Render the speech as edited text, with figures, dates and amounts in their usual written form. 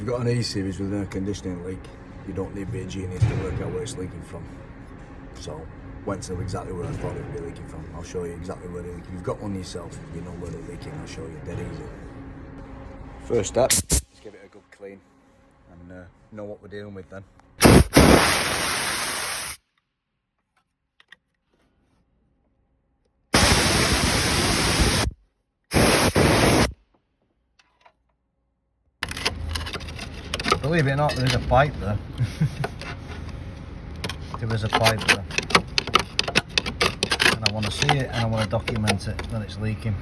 you've got an E-series with an air conditioning leak, you don't need to be a genius to work out where it's leaking from. So, went to exactly where I thought it would be leaking from. I'll show you exactly where they're leaking. If you've got one yourself, you know where they're leaking, I'll show you dead easy. First step, let's give it a good clean and know what we're dealing with then. Believe it or not, there is a pipe there. There is a pipe there. And I want to see it and I want to document it that it's leaking.